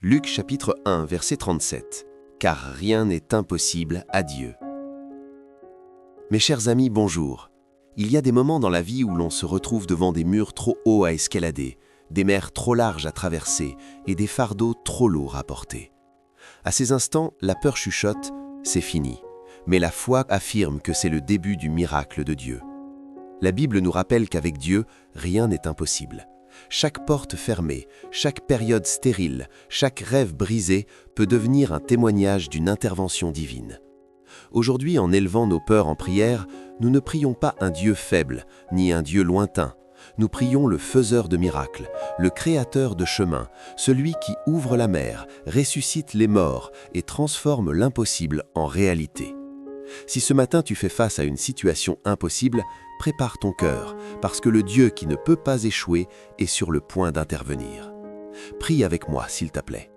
Luc chapitre 1, verset 37. Car rien n'est impossible à Dieu. Mes chers amis, bonjour. Il y a des moments dans la vie où l'on se retrouve devant des murs trop hauts à escalader, des mers trop larges à traverser et des fardeaux trop lourds à porter. À ces instants, la peur chuchote, c'est fini. Mais la foi affirme que c'est le début du miracle de Dieu. La Bible nous rappelle qu'avec Dieu, rien n'est impossible. Chaque porte fermée, chaque période stérile, chaque rêve brisé peut devenir un témoignage d'une intervention divine. Aujourd'hui, en élevant nos peurs en prière, nous ne prions pas un Dieu faible, ni un Dieu lointain. Nous prions le faiseur de miracles, le créateur de chemins, celui qui ouvre la mer, ressuscite les morts et transforme l'impossible en réalité. Si ce matin tu fais face à une situation impossible, prépare ton cœur, parce que le Dieu qui ne peut pas échouer est sur le point d'intervenir. Prie avec moi, s'il te plaît.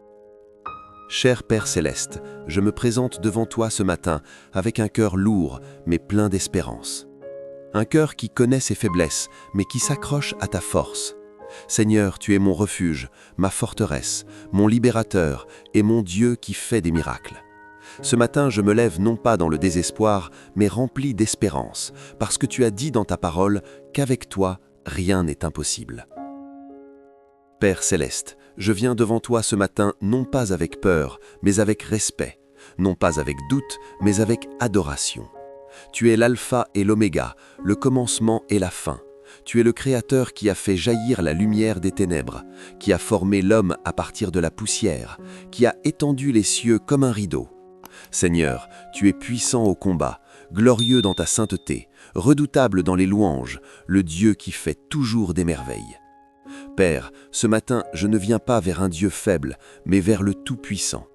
Cher Père Céleste, je me présente devant toi ce matin avec un cœur lourd, mais plein d'espérance. Un cœur qui connaît ses faiblesses, mais qui s'accroche à ta force. Seigneur, tu es mon refuge, ma forteresse, mon libérateur et mon Dieu qui fait des miracles. Ce matin, je me lève non pas dans le désespoir, mais rempli d'espérance, parce que tu as dit dans ta parole qu'avec toi, rien n'est impossible. Père Céleste, je viens devant toi ce matin non pas avec peur, mais avec respect, non pas avec doute, mais avec adoration. Tu es l'alpha et l'oméga, le commencement et la fin. Tu es le Créateur qui a fait jaillir la lumière des ténèbres, qui a formé l'homme à partir de la poussière, qui a étendu les cieux comme un rideau. Seigneur, tu es puissant au combat, glorieux dans ta sainteté, redoutable dans les louanges, le Dieu qui fait toujours des merveilles. Père, ce matin, je ne viens pas vers un Dieu faible, mais vers le Tout-Puissant.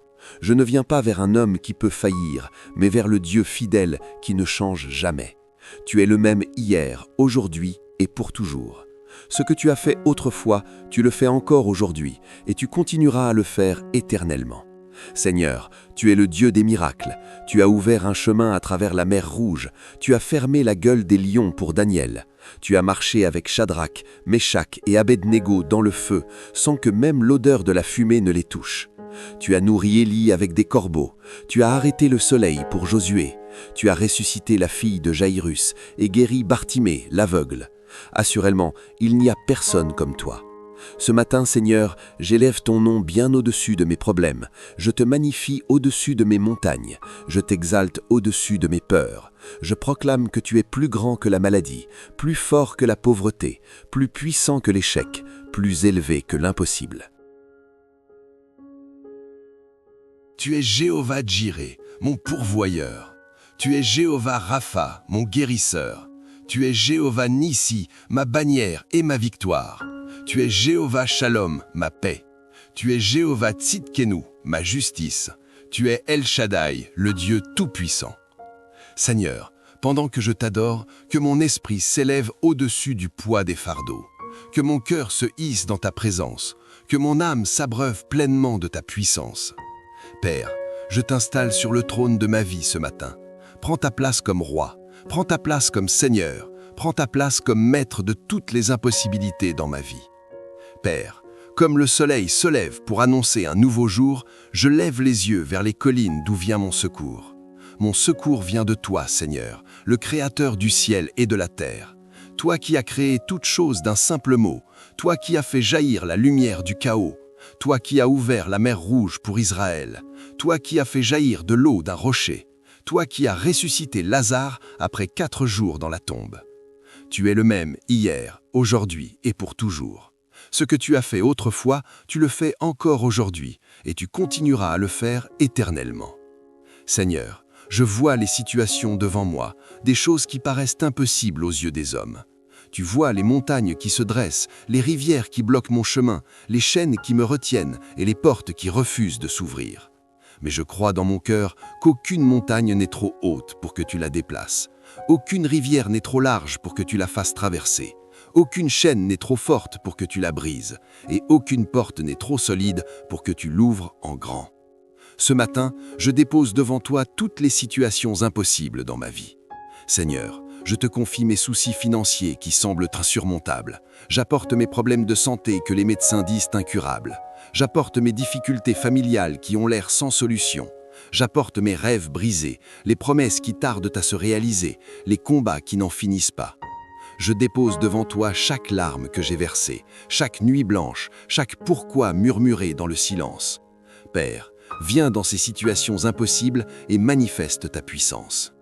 Je ne viens pas vers un homme qui peut faillir, mais vers le Dieu fidèle qui ne change jamais. Tu es le même hier, aujourd'hui et pour toujours. Ce que tu as fait autrefois, tu le fais encore aujourd'hui, et tu continueras à le faire éternellement. Seigneur, tu es le Dieu des miracles. Tu as ouvert un chemin à travers la mer Rouge. Tu as fermé la gueule des lions pour Daniel. Tu as marché avec Shadrach, Meshach et Abed-Nego dans le feu, sans que même l'odeur de la fumée ne les touche. Tu as nourri Élie avec des corbeaux. Tu as arrêté le soleil pour Josué. Tu as ressuscité la fille de Jaïrus et guéri Bartimée, l'aveugle. Assurément, il n'y a personne comme toi. Ce matin, Seigneur, j'élève ton nom bien au-dessus de mes problèmes. Je te magnifie au-dessus de mes montagnes. Je t'exalte au-dessus de mes peurs. Je proclame que tu es plus grand que la maladie, plus fort que la pauvreté, plus puissant que l'échec, plus élevé que l'impossible. Tu es Jéhovah Jireh, mon pourvoyeur. Tu es Jéhovah Rapha, mon guérisseur. Tu es Jéhovah Nissi, ma bannière et ma victoire. Tu es Jéhovah Shalom, ma paix. Tu es Jéhovah Tzidkenu, ma justice. Tu es El Shaddai, le Dieu Tout-Puissant. Seigneur, pendant que je t'adore, que mon esprit s'élève au-dessus du poids des fardeaux. Que mon cœur se hisse dans ta présence. Que mon âme s'abreuve pleinement de ta puissance. Père, je t'installe sur le trône de ma vie ce matin. Prends ta place comme roi. Prends ta place comme Seigneur. Prends ta place comme maître de toutes les impossibilités dans ma vie. Père, comme le soleil se lève pour annoncer un nouveau jour, je lève les yeux vers les collines d'où vient mon secours. Mon secours vient de toi, Seigneur, le Créateur du ciel et de la terre. Toi qui as créé toute chose d'un simple mot, toi qui as fait jaillir la lumière du chaos, toi qui as ouvert la mer Rouge pour Israël, toi qui as fait jaillir de l'eau d'un rocher, toi qui as ressuscité Lazare après 4 jours dans la tombe. Tu es le même hier, aujourd'hui et pour toujours. Ce que tu as fait autrefois, tu le fais encore aujourd'hui, et tu continueras à le faire éternellement. Seigneur, je vois les situations devant moi, des choses qui paraissent impossibles aux yeux des hommes. Tu vois les montagnes qui se dressent, les rivières qui bloquent mon chemin, les chaînes qui me retiennent et les portes qui refusent de s'ouvrir. Mais je crois dans mon cœur qu'aucune montagne n'est trop haute pour que tu la déplaces. Aucune rivière n'est trop large pour que tu la fasses traverser. Aucune chaîne n'est trop forte pour que tu la brises, et aucune porte n'est trop solide pour que tu l'ouvres en grand. Ce matin, je dépose devant toi toutes les situations impossibles dans ma vie. Seigneur, je te confie mes soucis financiers qui semblent insurmontables. J'apporte mes problèmes de santé que les médecins disent incurables. J'apporte mes difficultés familiales qui ont l'air sans solution. J'apporte mes rêves brisés, les promesses qui tardent à se réaliser, les combats qui n'en finissent pas. Je dépose devant toi chaque larme que j'ai versée, chaque nuit blanche, chaque pourquoi murmuré dans le silence. Père, viens dans ces situations impossibles et manifeste ta puissance.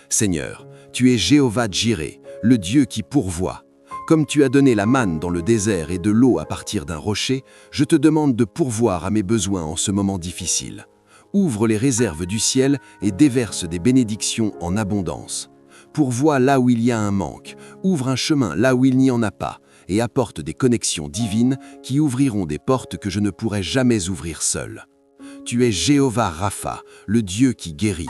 Seigneur, tu es Jéhovah Jireh, le Dieu qui pourvoit. Comme tu as donné la manne dans le désert et de l'eau à partir d'un rocher, je te demande de pourvoir à mes besoins en ce moment difficile. Ouvre les réserves du ciel et déverse des bénédictions en abondance. Pourvois là où il y a un manque, ouvre un chemin là où il n'y en a pas, et apporte des connexions divines qui ouvriront des portes que je ne pourrai jamais ouvrir seul. Tu es Jéhovah Rapha, le Dieu qui guérit.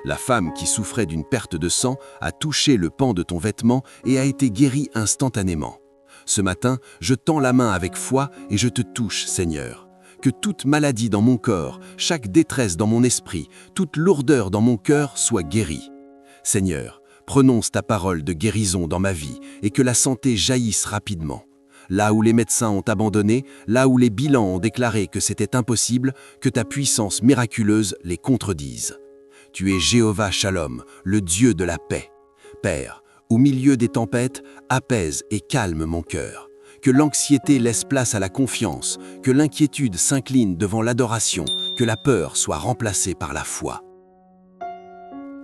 La femme qui souffrait d'une perte de sang a touché le pan de ton vêtement et a été guérie instantanément. Ce matin, je tends la main avec foi et je te touche, Seigneur. Que toute maladie dans mon corps, chaque détresse dans mon esprit, toute lourdeur dans mon cœur soit guérie. Seigneur, prononce ta parole de guérison dans ma vie et que la santé jaillisse rapidement. Là où les médecins ont abandonné, là où les bilans ont déclaré que c'était impossible, que ta puissance miraculeuse les contredise. Tu es Jéhovah Shalom, le Dieu de la paix. Père, au milieu des tempêtes, apaise et calme mon cœur. Que l'anxiété laisse place à la confiance, que l'inquiétude s'incline devant l'adoration, que la peur soit remplacée par la foi.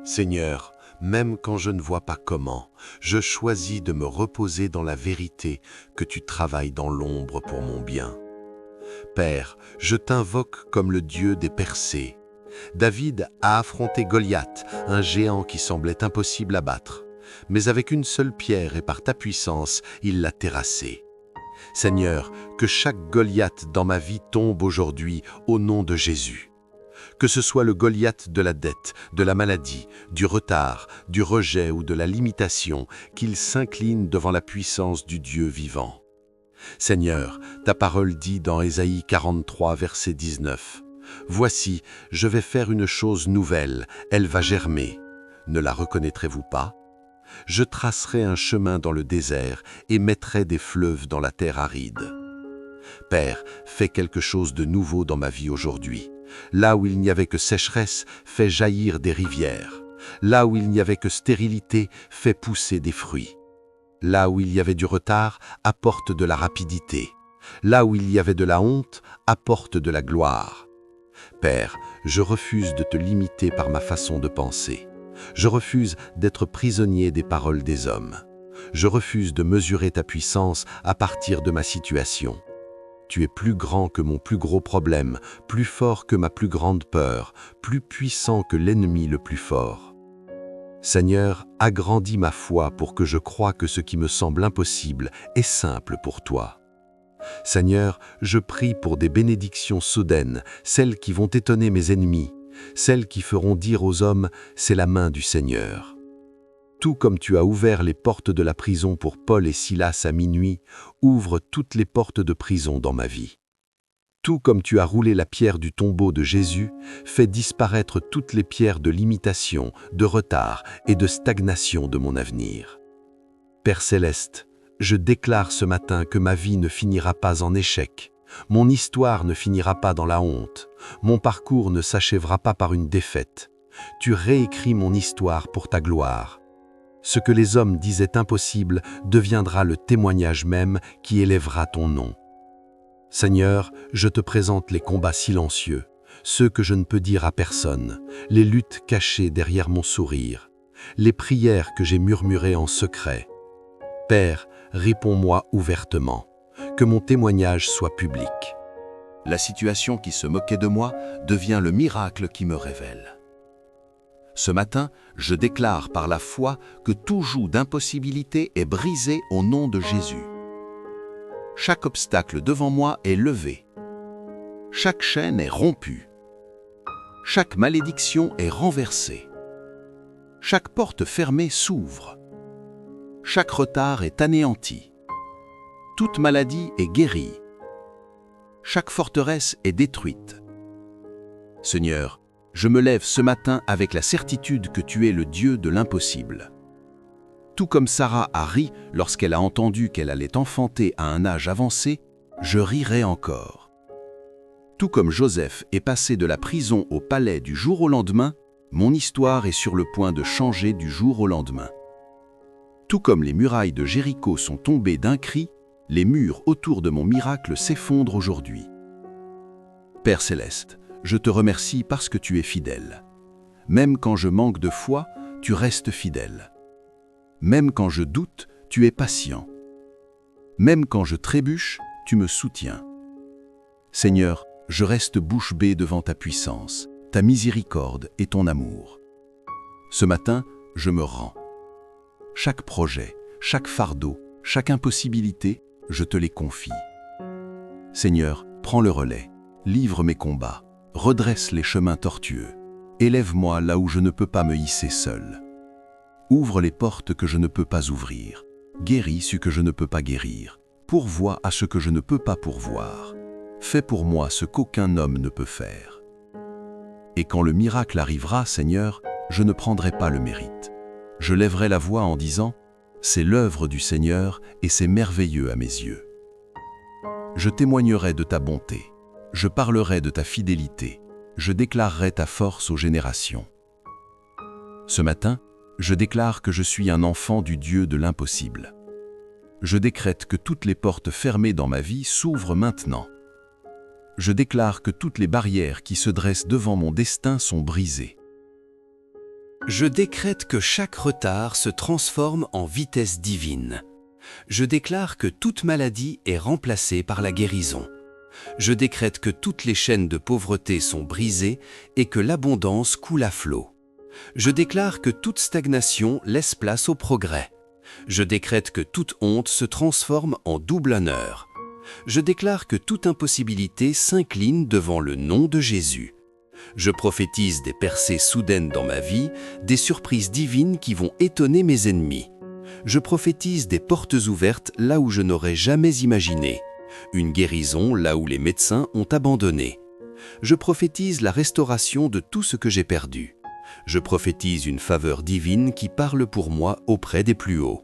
Seigneur, même quand je ne vois pas comment, je choisis de me reposer dans la vérité que tu travailles dans l'ombre pour mon bien. Père, je t'invoque comme le Dieu des percées. David a affronté Goliath, un géant qui semblait impossible à battre. Mais avec une seule pierre et par ta puissance, il l'a terrassé. Seigneur, que chaque Goliath dans ma vie tombe aujourd'hui au nom de Jésus. Que ce soit le Goliath de la dette, de la maladie, du retard, du rejet ou de la limitation, qu'il s'incline devant la puissance du Dieu vivant. Seigneur, ta parole dit dans Ésaïe 43, verset 19, « Voici, je vais faire une chose nouvelle, elle va germer. Ne la reconnaîtrez-vous pas ? Je tracerai un chemin dans le désert et mettrai des fleuves dans la terre aride. » Père, fais quelque chose de nouveau dans ma vie aujourd'hui. Là où il n'y avait que sécheresse, fais jaillir des rivières. Là où il n'y avait que stérilité, fais pousser des fruits. Là où il y avait du retard, apporte de la rapidité. Là où il y avait de la honte, apporte de la gloire. Père, je refuse de te limiter par ma façon de penser. Je refuse d'être prisonnier des paroles des hommes. Je refuse de mesurer ta puissance à partir de ma situation. Tu es plus grand que mon plus gros problème, plus fort que ma plus grande peur, plus puissant que l'ennemi le plus fort. Seigneur, agrandis ma foi pour que je croie que ce qui me semble impossible est simple pour toi. Seigneur, je prie pour des bénédictions soudaines, celles qui vont étonner mes ennemis, celles qui feront dire aux hommes « c'est la main du Seigneur ». Tout comme tu as ouvert les portes de la prison pour Paul et Silas à minuit, ouvre toutes les portes de prison dans ma vie. Tout comme tu as roulé la pierre du tombeau de Jésus, fais disparaître toutes les pierres de limitation, de retard et de stagnation de mon avenir. Père céleste, je déclare ce matin que ma vie ne finira pas en échec, mon histoire ne finira pas dans la honte, mon parcours ne s'achèvera pas par une défaite. Tu réécris mon histoire pour ta gloire. Ce que les hommes disaient impossible deviendra le témoignage même qui élèvera ton nom. Seigneur, je te présente les combats silencieux, ceux que je ne peux dire à personne, les luttes cachées derrière mon sourire, les prières que j'ai murmurées en secret. Père, réponds-moi ouvertement, que mon témoignage soit public. La situation qui se moquait de moi devient le miracle qui me révèle. Ce matin, je déclare par la foi que tout joug d'impossibilité est brisé au nom de Jésus. Chaque obstacle devant moi est levé. Chaque chaîne est rompue. Chaque malédiction est renversée. Chaque porte fermée s'ouvre. Chaque retard est anéanti. Toute maladie est guérie. Chaque forteresse est détruite. Seigneur, je me lève ce matin avec la certitude que tu es le Dieu de l'impossible. Tout comme Sarah a ri lorsqu'elle a entendu qu'elle allait enfanter à un âge avancé, je rirai encore. Tout comme Joseph est passé de la prison au palais du jour au lendemain, mon histoire est sur le point de changer du jour au lendemain. Tout comme les murailles de Jéricho sont tombées d'un cri, les murs autour de mon miracle s'effondrent aujourd'hui. Père Céleste, je te remercie parce que tu es fidèle. Même quand je manque de foi, tu restes fidèle. Même quand je doute, tu es patient. Même quand je trébuche, tu me soutiens. Seigneur, je reste bouche bée devant ta puissance, ta miséricorde et ton amour. Ce matin, je me rends. Chaque projet, chaque fardeau, chaque impossibilité, je te les confie. Seigneur, prends le relais, livre mes combats, redresse les chemins tortueux, élève-moi là où je ne peux pas me hisser seul. Ouvre les portes que je ne peux pas ouvrir, guéris ce que je ne peux pas guérir, pourvois à ce que je ne peux pas pourvoir. Fais pour moi ce qu'aucun homme ne peut faire. Et quand le miracle arrivera, Seigneur, je ne prendrai pas le mérite. Je lèverai la voix en disant « C'est l'œuvre du Seigneur et c'est merveilleux à mes yeux. » Je témoignerai de ta bonté, je parlerai de ta fidélité, je déclarerai ta force aux générations. Ce matin, je déclare que je suis un enfant du Dieu de l'impossible. Je décrète que toutes les portes fermées dans ma vie s'ouvrent maintenant. Je déclare que toutes les barrières qui se dressent devant mon destin sont brisées. Je décrète que chaque retard se transforme en vitesse divine. Je déclare que toute maladie est remplacée par la guérison. Je décrète que toutes les chaînes de pauvreté sont brisées et que l'abondance coule à flot. Je déclare que toute stagnation laisse place au progrès. Je décrète que toute honte se transforme en double honneur. Je déclare que toute impossibilité s'incline devant le nom de Jésus. Je prophétise des percées soudaines dans ma vie, des surprises divines qui vont étonner mes ennemis. Je prophétise des portes ouvertes là où je n'aurais jamais imaginé, une guérison là où les médecins ont abandonné. Je prophétise la restauration de tout ce que j'ai perdu. Je prophétise une faveur divine qui parle pour moi auprès des plus hauts.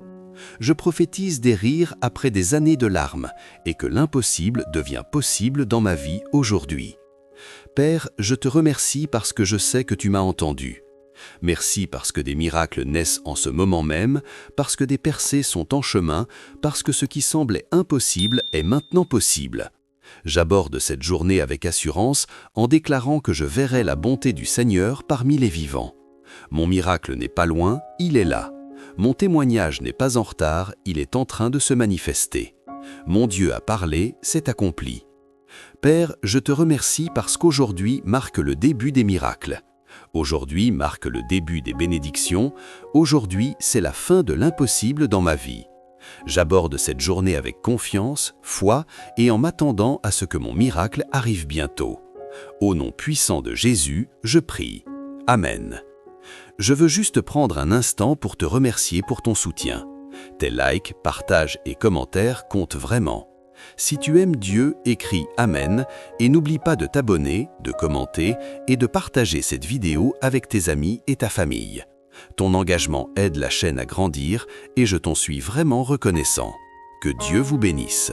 Je prophétise des rires après des années de larmes et que l'impossible devient possible dans ma vie aujourd'hui. Père, je te remercie parce que je sais que tu m'as entendu. Merci parce que des miracles naissent en ce moment même, parce que des percées sont en chemin, parce que ce qui semblait impossible est maintenant possible. J'aborde cette journée avec assurance en déclarant que je verrai la bonté du Seigneur parmi les vivants. Mon miracle n'est pas loin, il est là. Mon témoignage n'est pas en retard, il est en train de se manifester. Mon Dieu a parlé, c'est accompli. Père, je te remercie parce qu'aujourd'hui marque le début des miracles. Aujourd'hui marque le début des bénédictions. Aujourd'hui, c'est la fin de l'impossible dans ma vie. J'aborde cette journée avec confiance, foi et en m'attendant à ce que mon miracle arrive bientôt. Au nom puissant de Jésus, je prie. Amen. Je veux juste prendre un instant pour te remercier pour ton soutien. Tes likes, partages et commentaires comptent vraiment. Si tu aimes Dieu, écris Amen et n'oublie pas de t'abonner, de commenter et de partager cette vidéo avec tes amis et ta famille. Ton engagement aide la chaîne à grandir et je t'en suis vraiment reconnaissant. Que Dieu vous bénisse.